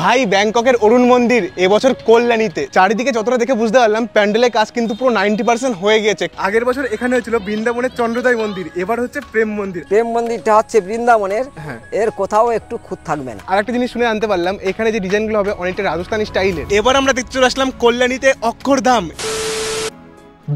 ভাই ব্যাংককের অরুণ মন্দির এবছর কল্যাণীতে। চারিদিকে যতটা দেখে বুঝতে পারলাম প্যান্ডেলের কাজ কিন্তু পুরো 90% হয়ে গেছে। আগের বছর এখানে হয়েছিল বৃন্দাবনের চন্দ্রোদয় মন্দির, এবার হচ্ছে প্রেম মন্দির। প্রেম মন্দিরটা হচ্ছে বৃন্দাবনের, এর কোথাও একটু খুঁত থাকবে না। আর একটা জিনিস শুনে জানতে পারলাম এখানে যে ডিজাইনগুলো হবে অনেকটা রাজস্থানী স্টাইলের। এবার আমরা দেখতে চলে আসলাম কল্যাণীতে অক্ষরধাম।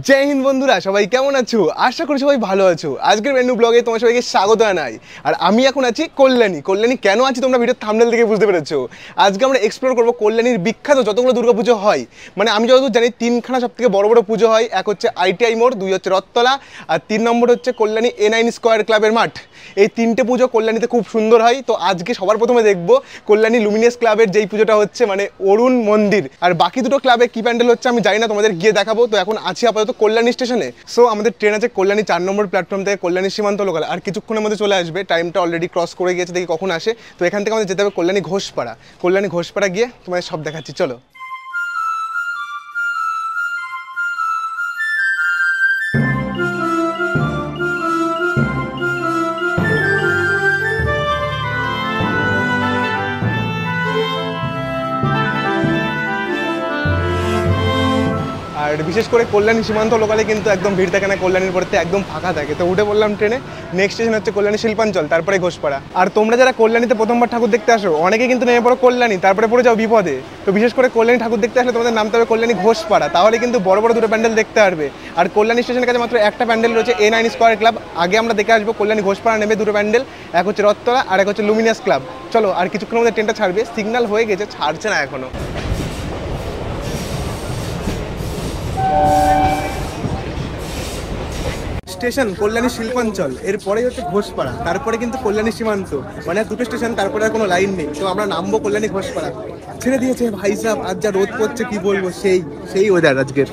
জয় হিন্দ বন্ধুরা, সবাই কেমন আছো? আশা করি সবাই ভালো আছো। আজকের মেনু ব্লগে তোমার সবাইকে স্বাগত জানাই। আর আমি এখন আছি কল্যাণী। কল্যাণী কেন আছি তোমরা ভিডিওর থাম্বনেল থেকে বুঝতে পেরেছো। আজকে আমরা এক্সপ্লোর করবো কল্যাণীর বিখ্যাত যতগুলো দুর্গাপুজো হয়। মানে আমি যতদূর জানি তিনখানা সব থেকে বড় বড় পুজো হয়। এক হচ্ছে ITI মোড়, 2 হচ্ছে রথতলা, আর 3 নম্বর হচ্ছে কল্যাণী A9 স্কোয়ার ক্লাবের মাঠ। এই তিনটে পুজো কল্যাণীতে খুব সুন্দর হয়। তো আজকে সবার প্রথমে দেখবো কল্যাণী লুমিনিয়াস ক্লাবের যেই পুজোটা হচ্ছে মানে অরুণ মন্দির। আর বাকি দুটো ক্লাবে কি প্যান্ডেল হচ্ছে আমি জানি না, তোমাদের গিয়ে দেখাবো। তো এখন আছি আপাতত কল্যাণী স্টেশনে। সো আমাদের ট্রেন আছে কল্যাণী 4 নম্বর প্ল্যাটফর্ম থেকে কল্যাণী সীমান্ত লোকাল। আর কিছুক্ষণের মধ্যে চলে আসবে, টাইমটা অলরেডি ক্রস করে গিয়েছে, দেখি কখন আসে। তো এখান থেকে আমাদের যেতে হবে কল্যাণী ঘোষপাড়া। কল্যাণী ঘোষপাড়া গিয়ে তোমাদের সব দেখাচ্ছি, চলো। আর বিশেষ করে কল্যাণী সীমান্ত লোকালে কিন্তু একদম ভিড় থাকে না, কল্যাণীর পড়তে একদম ফাঁকা থাকে। তো উঠে পড়লাম ট্রেনে। নেক্সট স্টেশন হচ্ছে কল্যাণী শিল্পাঞ্চল, তারপরে ঘোষপাড়া। আর তোমরা যারা কল্যাণীতে প্রথমবার ঠাকুর দেখতে আসো অনেকে কিন্তু নেমে পড়ো কল্যাণী, তারপরে পড়ে যাও বিপদে। তো বিশেষ করে কল্যাণী ঠাকুর দেখতে আসলে তোমাদের নামতে হবে কল্যাণী ঘোষপাড়া, তাহলে কিন্তু বড় বড় দুটো প্যান্ডেল দেখতে পারবে। আর কল্যাণী স্টেশনের কাছে মাত্র একটা প্যান্ডেল রয়েছে, A9 স্কোয়ার ক্লাব। আগে আমরা দেখে আসবো কল্যাণী ঘোষপাড়া নেবে দুটো প্যান্ডেল, এক হচ্ছে রথতলা আর এক হচ্ছে লুমিনিয়াস ক্লাব। চলো, আর কিছুক্ষণের মধ্যে ট্রেনটা ছাড়বে। সিগন্যাল হয়ে গেছে, ছাড়ছে না এখনো। স্টেশন কল্যাণী শিল্পাঞ্চল, এরপরেই হচ্ছে ঘোষপাড়া, তারপরে কিন্তু কল্যাণী সীমান্ত। মানে দুটো স্টেশন, তারপরে আর কোনো লাইন নেই। তো আমরা নামবো কল্যাণী ঘোষপাড়া। ছেড়ে দিয়েছে ভাই সাহেব, আজ যা রোদ পড়ছে কি বলবো, সেই ওয়েদার আজকের।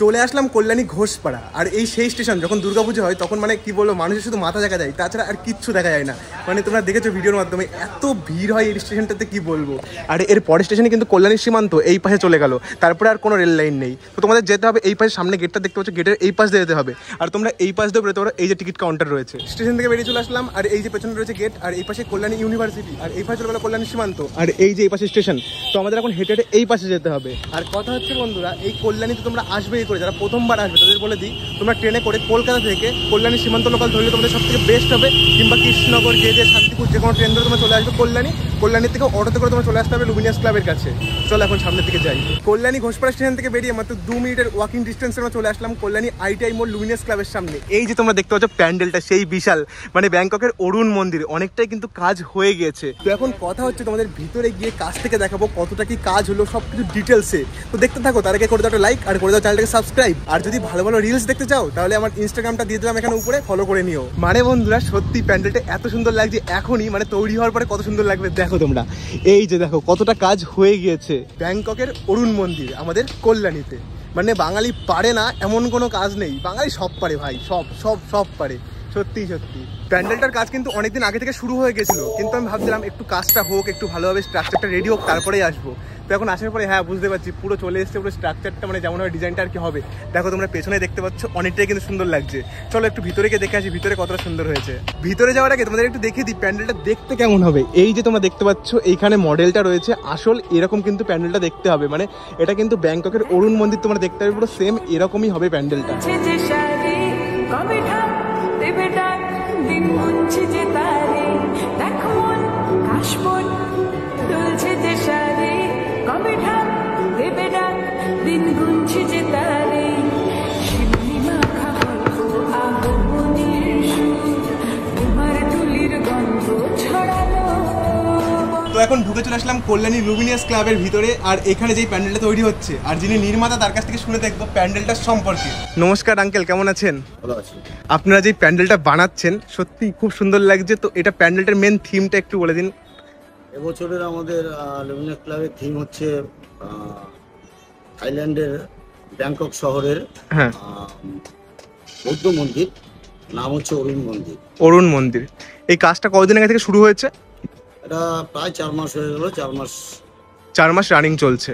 চলে আসলাম কল্যাণী ঘোষপাড়া। আর এই সেই স্টেশন যখন দুর্গাপুজো হয় তখন মানে কি বলবো, মানুষের শুধু মাথা দেখা যায়, তাছাড়া আর কিচ্ছু দেখা যায় না। মানে তোমরা দেখেছো ভিডিওর মাধ্যমে এত ভিড় হয় এই স্টেশনটাতে, কি বলবো। আর এর পরের স্টেশনে কিন্তু কল্যাণী সীমান্ত এই পাশে চলে গেল, তারপরে আর কোনো রেল লাইন নেই। তো তোমাদের যেতে হবে এই পাশে, সামনে গেটটা দেখতে পাচ্ছ, গেটের এই পাশ দিয়ে যেতে হবে। আর তোমরা এই পাশ দিয়ে বেরোতে পারো, এই যে টিকিট কাউন্টার রয়েছে। স্টেশন থেকে বেরিয়ে চলে আসলাম। আর এই যে পেছনে রয়েছে গেট, আর এই পাশে কল্যাণী ইউনিভার্সিটি, আর এই পাশে চলে গেল কল্যাণী সীমান্ত, আর এই যে এই পাশে স্টেশন। তো আমাদের এখন হেঁটে হেঁটে এই পাশে যেতে হবে। আর কথা হচ্ছে বন্ধুরা, এই কল্যাণীতে তোমরা আসবেই করে, যারা প্রথমবার আসবে তাদের বলে দিই, তোমরা ট্রেনে করে কলকাতা থেকে কল্যাণী সীমান্ত লোকাল ধরলে তোমাদের সব থেকে বেস্ট হবে। কিংবা কৃষ্ণনগর, যে শান্তিপুর, যে কোনো ট্রেন ধরে তোমরা চলে আসবে কল্যাণী। কল্যাণী থেকে অটোতে করে তোমরা চলে আসতে হবে লুমিনিয়াস ক্লাবের কাছে। চলো এখন সামনের দিকে যাই। কল্যাণী ঘোষপাড়া স্টেশন থেকে বেরিয়ে মাত্র 2 মিনিটের ওয়াকিং ডিস্টেন্সে আমরা চলে আসলাম কল্যাণী ITI মোড় লুমিনিয়াস ক্লাবের সামনে। এই যে তোমরা দেখতে পাচ্ছ প্যান্ডেলটা সেই বিশাল, মানে ব্যাংককের অরুণ মন্দির, অনেকটাই কিন্তু কাজ হয়ে গিয়েছে। তো এখন কথা হচ্ছে তোমাদের ভিতরে গিয়ে কাছ থেকে দেখাবো কতটা কি কাজ হলো সবকিছু ডিটেলসে। তো দেখতে থাকো, তার আগে করে দাও একটা লাইক আর করে দাও চ্যানেলটাকে সাবস্ক্রাইব। আর যদি ভালো ভালো রিলস দেখতে চাও তাহলে আমার ইনস্টাগ্রামটা দিয়ে দিলাম এখানে উপরে, ফলো করে নিও। মানে বন্ধুরা সত্যি প্যান্ডেলটা এত সুন্দর লাগছে এখনই, মানে তৈরি হওয়ার পরে কত সুন্দর লাগবে দেখো তোমরা। এই যে দেখো কতটা কাজ হয়ে গিয়েছে। ব্যাংককের অরুণ মন্দির আমাদের কল্যাণীতে। মানে বাঙালি পারে না এমন কোনো কাজ নেই, বাঙালি সব পারে ভাই, সব পারে। সত্যি প্যান্ডেলটার কাজ কিন্তু অনেকদিন আগে থেকে শুরু হয়ে গেছিল, কিন্তু আমি ভাবছিলাম একটু কাজটা হোক, একটু ভালোভাবে স্ট্রাকচারটা রেডি হোক, তারপরেই আসবো। তো এখন আসার পরে হ্যাঁ বুঝতে পারছি পুরো চলে এসছে, পুরো স্ট্রাকচারটা মানে যেমন হয় ডিজাইনটা আর কি হবে। দেখো তোমরা পেছনে দেখতে পাচ্ছ, অনেকটাই কিন্তু সুন্দর লাগছে। চলো একটু ভিতরে গিয়ে দেখে আসি ভিতরে কতটা সুন্দর হয়েছে। ভিতরে যাওয়ার আগে তোমাদের একটু দেখিয়ে দিই প্যান্ডেলটা দেখতে কেমন হবে। এই যে তোমরা দেখতে পাচ্ছ এইখানে মডেলটা রয়েছে, আসল এরকম কিন্তু প্যান্ডেলটা দেখতে হবে। মানে এটা কিন্তু ব্যাংককের অরুণ মন্দির তোমরা দেখতে হবে, পুরো সেম এরকমই হবে প্যান্ডেলটা। তো এখন ঢুকে চলে আসলাম কল্যাণী লুমিনিয়াস ক্লাবের ভিতরে। আর এখানে যেই প্যান্ডেলটা তৈরি হচ্ছে আর যিনি নির্মাতা তার কাছ থেকে শুনে দেখবো প্যান্ডেলটার সম্পর্কে। নমস্কার আঙ্কেল, কেমন আছেন? ভালো আছি। আপনারা যে প্যান্ডেলটা বানাচ্ছেন সত্যি খুব সুন্দর লাগছে। তো এটা প্যান্ডেলটার মেন থিমটা একটু বলে দিন। এবছরের আমাদের লুমিনিয়াস ক্লাবের থিম হচ্ছে থাইল্যান্ডের ব্যাংকক শহরের বৌদ্ধ মন্দির, নাম হচ্ছে অরুণ মন্দির। অরুণ মন্দির। এই কাজটা কতদিন আগে থেকে শুরু হয়েছে? এটা প্রায় 4 মাস হয়ে গেল, 4 মাস রানিং চলছে।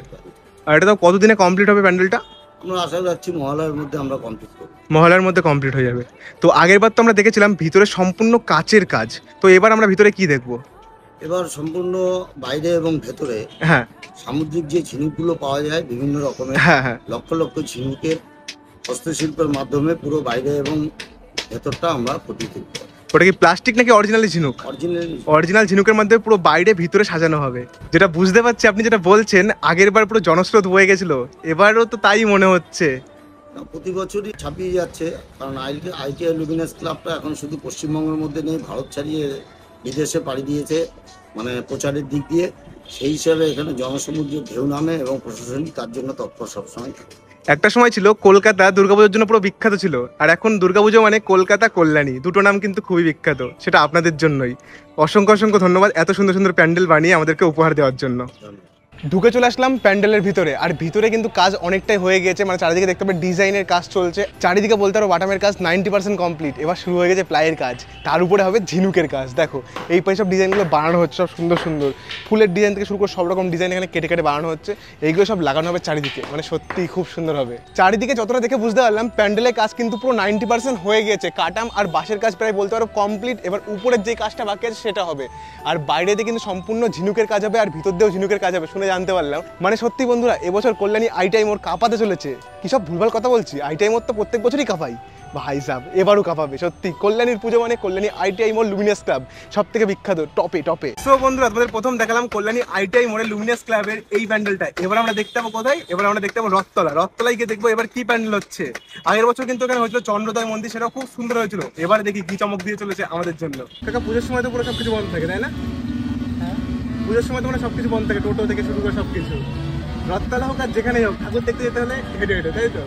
আর এটা তো কতদিনে কমপ্লিট হবে প্যান্ডেলটা? আমরা আশা রাখছি মহালয়ার মধ্যে আমরা কমপ্লিট করব। মহলার মধ্যে কমপ্লিট হয়ে যাবে। তো আগের বার তো আমরা দেখেছিলাম ভিতরে সম্পূর্ণ কাচের কাজ, তো এবার আমরা ভিতরে কি দেখবো? এবার সম্পূর্ণ বাইরে এবং ভেতরে হ্যাঁ সামুদ্রিক যে ঝিনুকগুলো পাওয়া যায় বিভিন্ন রকমের, হ্যাঁ হ্যাঁ লক্ষ লক্ষ ঝিনুকের হস্তশিল্পের মাধ্যমে পুরো বাইরে এবং ভেতরটা আমরা ফুটিয়ে তুলব। ওটা কি প্লাস্টিক নাকি অরিজিনালি ঝিনুক? অরিজিনাল ঝিনুকের মধ্যে পুরো বাইরে ভিতরে সাজানো হবে। যেটা বুঝতে পারছি আপনি যেটা বলছেন, আগের বার পুরো জনস্রোত বয়ে গেছিল, এবারও তো তাই মনে হচ্ছে। প্রতি বছরই ছাপিয়ে যাচ্ছে, কারণ আইটিআই লুমিনাস ক্লাবটা এখন শুধু পশ্চিমবঙ্গের মধ্যে নেই, ভারত ছাড়িয়ে বিদেশে পাড়ি দিয়েছে, মানে প্রচারের দিক দিয়ে। সেই হিসাবে এখানে জনসমুদ্রের ঢেউ নামে এবং প্রশাসনিক তার জন্য তৎপর সবসময় থাকে। একটা সময় ছিল কলকাতা দুর্গাপুজোর জন্য পুরো বিখ্যাত ছিল, আর এখন দুর্গাপুজো মানে কলকাতা কল্যাণী, দুটো নাম কিন্তু খুবই বিখ্যাত, সেটা আপনাদের জন্যই। অসংখ্য অসংখ্য ধন্যবাদ এত সুন্দর সুন্দর প্যান্ডেল বানিয়ে আমাদেরকে উপহার দেওয়ার জন্য। ঢুকে চলে আসলাম প্যান্ডেলের ভিতরে, আর ভিতরে কিন্তু কাজ অনেকটাই হয়ে গেছে, মানে চারিদিকে দেখতে পাবেন ডিজাইনের কাজ চলছে, চারিদিকে বলতে পারো বাটামের কাজ 90% কমপ্লিট। এবার শুরু হয়ে গেছে প্লাইয়ের কাজ, তার উপরে হবে ঝিনুকের কাজ। দেখো এই পাশে সব ডিজাইনগুলো বানানো হচ্ছে, সব সুন্দর সুন্দর ফুলের ডিজাইন থেকে শুরু করে সব রকম ডিজাইন এখানে কেটে কেটে বানানো হচ্ছে। এইগুলো সব লাগানো হবে চারিদিকে, মানে সত্যিই খুব সুন্দর হবে। চারিদিকে যতটা দেখে বুঝতে পারলাম প্যান্ডেলের কাজ কিন্তু পুরো 90% হয়ে গেছে, কাটাম আর বাঁশের কাজ প্রায় বলতে পারো কমপ্লিট। এবার উপরের যে কাজটা বাকি আছে সেটা হবে, আর বাইরে দিয়ে কিন্তু সম্পূর্ণ ঝিনুকের কাজ হবে, আর ভিতর দিয়েও ঝিনুকের কাজ হবে, শুনে জানতে পারলাম। মানে সত্যি বন্ধুরা, এবছর কল্যাণী আইটিআই মোড় কাঁপাতে চলেছে। কি সব ভুলভাল কথা বলছি, আইটিআই মোড় তো প্রত্যেক বছরই কাঁপাই, ভাই সাহেব এবারও কাঁপাবে। সত্যি কল্যাণীর পুজো মানে কল্যাণী আইটিআই মোড় লুমিনাস ক্লাব, সব থেকে বিখ্যাত, টপে টপে। সো বন্ধুরা, তোমাদের প্রথম দেখালাম কল্যাণী আইটিআই মোড়ে লুমিনাস ক্লাবের এই প্যান্ডেলটা। এবার আমরা দেখতে পাবো কোথায়? এবার আমরা দেখতে পাবো রথতলায় গিয়ে দেখবো এবার কি প্যান্ডেল হচ্ছে। আগের বছর কিন্তু এখানে হয়েছিল চন্দ্রোদয় মন্দির, সেটাও খুব সুন্দর হয়েছিল। এবার দেখি কি চমক দিয়ে চলেছে আমাদের জন্য। কাকা পুজোর সময় তো পুরো সবকিছু বন্ধ থাকে, তাই না? পুজোর সময় তো মানে সবকিছু বন্ধ থাকে, টোটো থেকে শুরু করে সবকিছু। রথতলা হোক আর যেখানেই হোক, ঠাকুর দেখতে যেতে হলে হেঁটে হেঁটে, তাই তো?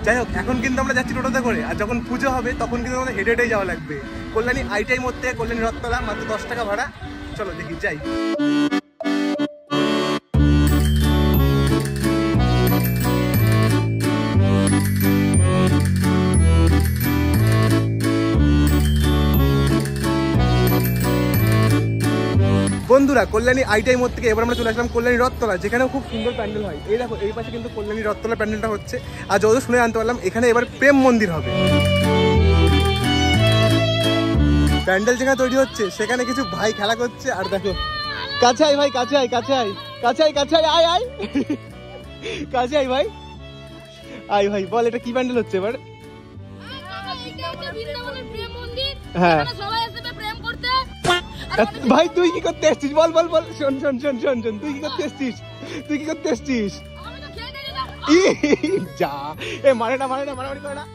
যাই হোক, এখন কিন্তু আমরা যাচ্ছি টোটোতে করে, আর যখন পুজো হবে তখন কিন্তু আমাদের হেঁটে হেঁটেই যাওয়া লাগবে। কল্যাণী আইটিআই মোড় থেকে কল্যাণী রথতলা মাত্র 10 টাকা ভাড়া। চলো দেখি যাই। বন্ধুরা, কল্যাণী আইটিআই মোড় থেকে এবার আমরা চলে আসলাম কল্যাণী রথতলা, যেখানেও খুব সুন্দর প্যান্ডেল হয়। এই দেখো, এই পাশে কিন্তু কল্যাণী রথতলা প্যান্ডেলটা হচ্ছে, আর যত শুনে জানতে পারলাম এখানে এবার প্রেম মন্দির হবে। প্যান্ডেল যেখানে তৈরি হচ্ছে সেখানে কিছু ভাই খেলা করছে, আর দেখো কাছে আয় ভাই, কাছে আয়, কাছে আয়, কাছে আয়, কাছে আয়, আয় আয় কাছে আয় ভাই, আয় ভাই, বল এটা কি প্যান্ডেল হচ্ছে এবার? হ্যাঁ ভাই, তুই কি করতে এসছিস? বল বল বল, শোন শোন শোন শোন শোন, তুই কি করতে এসছিস? তুই কি করতে এসছিস? যা, এ মানে না মানে না, মারামারি করে না।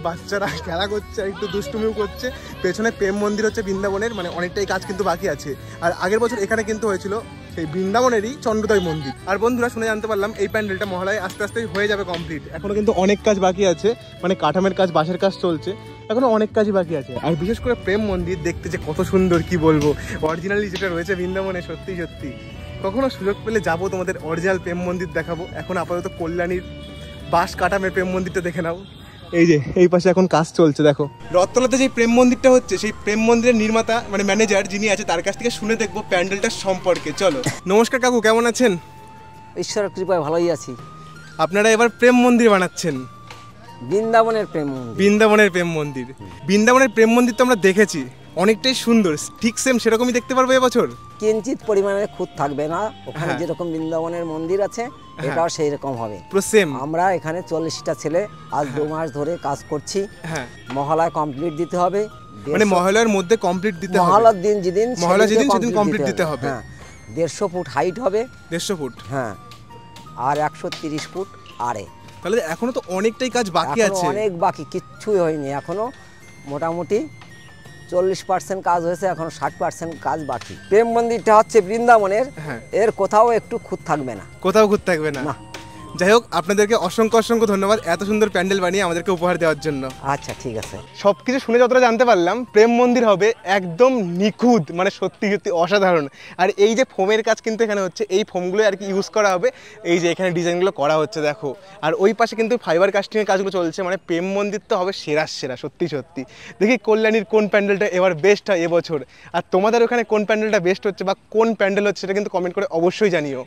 বাচ্চারা খেলা করছে, একটু দুষ্টুমিও করছে। পেছনে প্রেম মন্দির হচ্ছে বৃন্দাবনের, মানে অনেকটাই কাজ কিন্তু বাকি আছে। আর আগের বছর এখানে কিন্তু হয়েছিল সেই বৃন্দাবনেরই চন্দ্রোদয় মন্দির। আর বন্ধুরা, শুনে জানতে পারলাম এই প্যান্ডেলটা মহালয় আস্তে আস্তে হয়ে যাবে কমপ্লিট। এখনো কিন্তু অনেক কাজ বাকি আছে, মানে কাঠামের কাজ, বাঁশের কাজ চলছে, এখনো অনেক কাজই বাকি আছে। আর বিশেষ করে প্রেম মন্দির দেখতে যে কত সুন্দর, কি বলবো, অরিজিনালি যেটা রয়েছে বৃন্দাবনে, সত্যি সত্যি কখনো সুযোগ পেলে যাবো, তোমাদের অরিজিনাল প্রেম মন্দির দেখাবো। এখন আপাতত কল্যাণীর বাঁশ কাঠামের প্রেম মন্দিরটা দেখে নাও। এই যে এই পাশে এখন কাজ চলছে, দেখো রথতলাতে যে প্রেম মন্দিরটা হচ্ছে, সেই প্রেম মন্দিরের নির্মাতা মানে ম্যানেজার যিনি আছে, তার কাছ থেকে শুনে দেখবো প্যান্ডেলটার সম্পর্কে। চলো। নমস্কার কাকু, কেমন আছেন? ঈশ্বরের কৃপায় ভালোই আছি। আপনারা এবার প্রেম মন্দির বানাচ্ছেন? বৃন্দাবনের প্রেম মন্দির। বৃন্দাবনের প্রেম মন্দির, বৃন্দাবনের প্রেম মন্দির তো আমরা দেখেছি, অনেকটাই সুন্দর, ঠিক সেম সেরকমই দেখতে পারবো এবছর? কিঞ্চিত পরিমাণে খুঁত থাকবে না, ওখানে যেরকম বৃন্দাবনের মন্দির আছে এটাও সেই রকম হবে, পুরো সেম। আমরা এখানে 40টা ছেলে আজ 2 মাস ধরে কাজ করছি। হ্যাঁ, মহালয়া কমপ্লিট দিতে হবে, মানে মহালয়ার মধ্যে কমপ্লিট দিতে হবে। মহালয়ার দিন যেদিন সেদিন কমপ্লিট দিতে হবে। হ্যাঁ, 150 ফুট হাইট হবে। 150 ফুট, হ্যাঁ, আর 130 ফুট আরে। তাহলে এখনো তো অনেকটাই কাজ বাকি আছে। অনেক বাকি, কিচ্ছুই হয়নি এখনো। মোটামুটি 40% কাজ হয়েছে, এখনো 60% কাজ বাকি। প্রেম মন্দিরটা হচ্ছে বৃন্দাবনের, এর কোথাও একটু খুঁত থাকবে না, কোথাও খুঁত থাকবে না। যাই হোক, আপনাদেরকে অসংখ্য অসংখ্য ধন্যবাদ এত সুন্দর প্যান্ডেল বানিয়ে আমাদেরকে উপহার দেওয়ার জন্য। আচ্ছা, ঠিক আছে। সবকিছু শুনে যতটা জানতে পারলাম, প্রেম মন্দির হবে একদম নিখুঁত, মানে সত্যি সত্যি অসাধারণ। আর এই যে ফোমের কাজ কিন্তু এখানে হচ্ছে, এই ফোমগুলো আর কি ইউজ করা হবে, এই যে এখানে ডিজাইনগুলো করা হচ্ছে দেখো। আর ওই পাশে কিন্তু ফাইবার কাস্টিংয়ের কাজগুলো চলছে, মানে প্রেম মন্দির তো হবে সেরা সেরা, সত্যি সত্যি। দেখি কল্যাণীর কোন প্যান্ডেলটা এবার বেস্ট হয় এবছর। আর তোমাদের ওখানে কোন প্যান্ডেলটা বেস্ট হচ্ছে বা কোন প্যান্ডেল হচ্ছে, সেটা কিন্তু কমেন্ট করে অবশ্যই জানিও।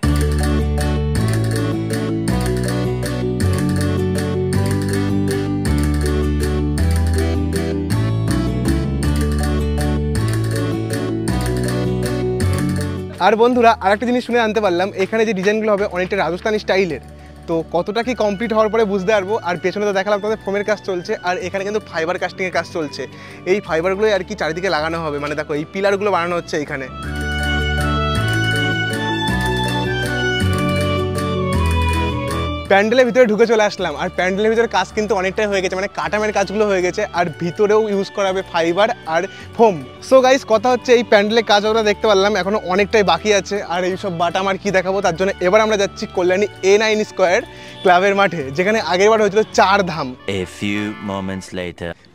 আর বন্ধুরা আরেকটা জিনিস শুনে জানতে পারলাম এখানে যে ডিজাইনগুলো হবে অনেকটা রাজস্থানি স্টাইলের, তো কতটা কি কমপ্লিট হওয়ার পরে বুঝতে পারবো। আর পেছনে তো দেখালাম তোমাদের ফোমের কাজ চলছে, আর এখানে কিন্তু ফাইবার কাস্টিংয়ের কাজ চলছে। এই ফাইবারগুলোই আর কি চারিদিকে লাগানো হবে, মানে দেখো এই পিলারগুলো বানানো হচ্ছে এইখানে। প্যান্ডেলের ভিতরে ঢুকে চলে আসলাম, আর প্যান্ডেলের ভিতরে কাজ কিন্তু অনেকটাই হয়ে গেছে, মানে কাটামের কাজগুলো হয়ে গেছে, আর ভিতরেও ইউজ করা হবে ফাইবার আর ফোম। সো গাইস কথা হচ্ছে এই প্যান্ডেলের কাজ আমরা দেখতে পারলাম এখনো অনেকটাই বাকি আছে, আর এইসব বাটাম আর কি দেখাবো, তার জন্য এবার আমরা যাচ্ছি কল্যাণী A9 স্কোয়ার ক্লাবের মাঠে, যেখানে আগের বার হয়েছিল 4 ধাম।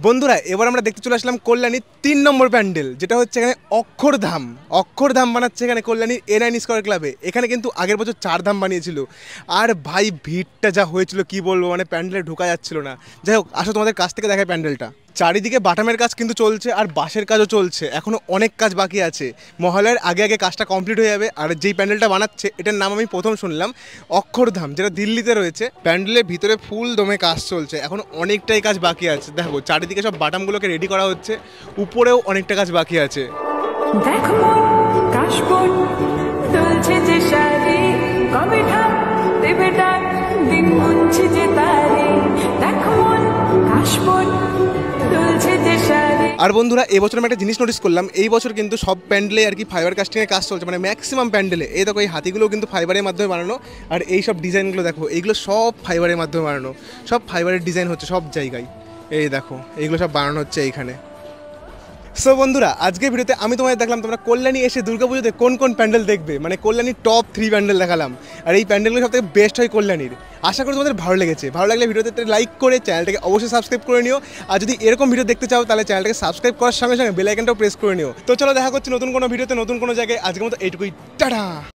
বন্ধুরা এবার আমরা দেখতে চলে আসলাম কল্যাণী 3 নম্বর প্যান্ডেল, যেটা হচ্ছে এখানে অক্ষরধাম। অক্ষরধাম বানাচ্ছে এখানে কল্যাণী A9 স্কোয়ার ক্লাবে। এখানে কিন্তু আগের বছর 4 ধাম বানিয়েছিল, আর ভাই ভিড়টা যা হয়েছিল কি বলবো, মানে প্যান্ডেলে ঢোকা যাচ্ছিল না। যাই হোক আসো তোমাদের কাছ থেকে দেখায় প্যান্ডেলটা। চারিদিকে বাটামের কাজ কিন্তু চলছে, আর বাঁশের কাজও চলছে, এখনো অনেক কাজ বাকি আছে। মহালয়ার আগে আগে কাজটা কমপ্লিট হয়ে যাবে। আর যেই প্যান্ডেলটা বানাচ্ছে এটার নাম আমি প্রথম শুনলাম, অক্ষরধাম, যেটা দিল্লিতে রয়েছে। প্যান্ডেলের ভিতরে ফুল দমে কাজ চলছে, এখনো অনেকটাই কাজ বাকি আছে। দেখো চারিদিকে সব বাটামগুলোকে রেডি করা হচ্ছে, উপরেও অনেকটা কাজ বাকি আছে। আর বন্ধুরা এবছর আমি একটা জিনিস নোটিস করলাম, এই বছর কিন্তু সব প্যান্ডেলে আর কি ফাইবার কাস্টিংয়ের কাজ চলছে, মানে ম্যাক্সিমাম প্যান্ডেলে। এই দেখো এই হাতিগুলোও কিন্তু ফাইবারের মাধ্যমে বানানো, আর এই সব ডিজাইনগুলো দেখো এইগুলো সব ফাইবারের মাধ্যমে বানানো, সব ফাইবারের ডিজাইন হচ্ছে সব জায়গায়। এই দেখো এইগুলো সব বানানো হচ্ছে এইখানে। সো বন্ধুরা আজকের ভিডিওতে আমি তোমাদের দেখলাম তোমরা কল্যাণী এসে দুর্গাপুজোতে কোন কোন প্যান্ডেল দেখবে, মানে কল্যাণীর টপ 3 প্যান্ডেল দেখালাম, আর এই প্যান্ডেলগুলো সব থেকে বেস্ট হয় কল্যাণীর। আশা করি তোমাদের ভালো লেগেছে। ভালো লাগলে ভিডিওতে লাইক করে চ্যানেলটাকে অবশ্যই সাবস্ক্রাইব করে নিও, আর যদি এরকম ভিডিও দেখতে চাও তাহলে চ্যানেলটাকে সাবস্ক্রাইব করার সঙ্গে সঙ্গে বেল আইকনটাও প্রেস করে নিও। তো চলো দেখা করছি নতুন কোনো ভিডিওতে নতুন কোনো জায়গায়। আজকের মতো এইটুকুই, টাটা।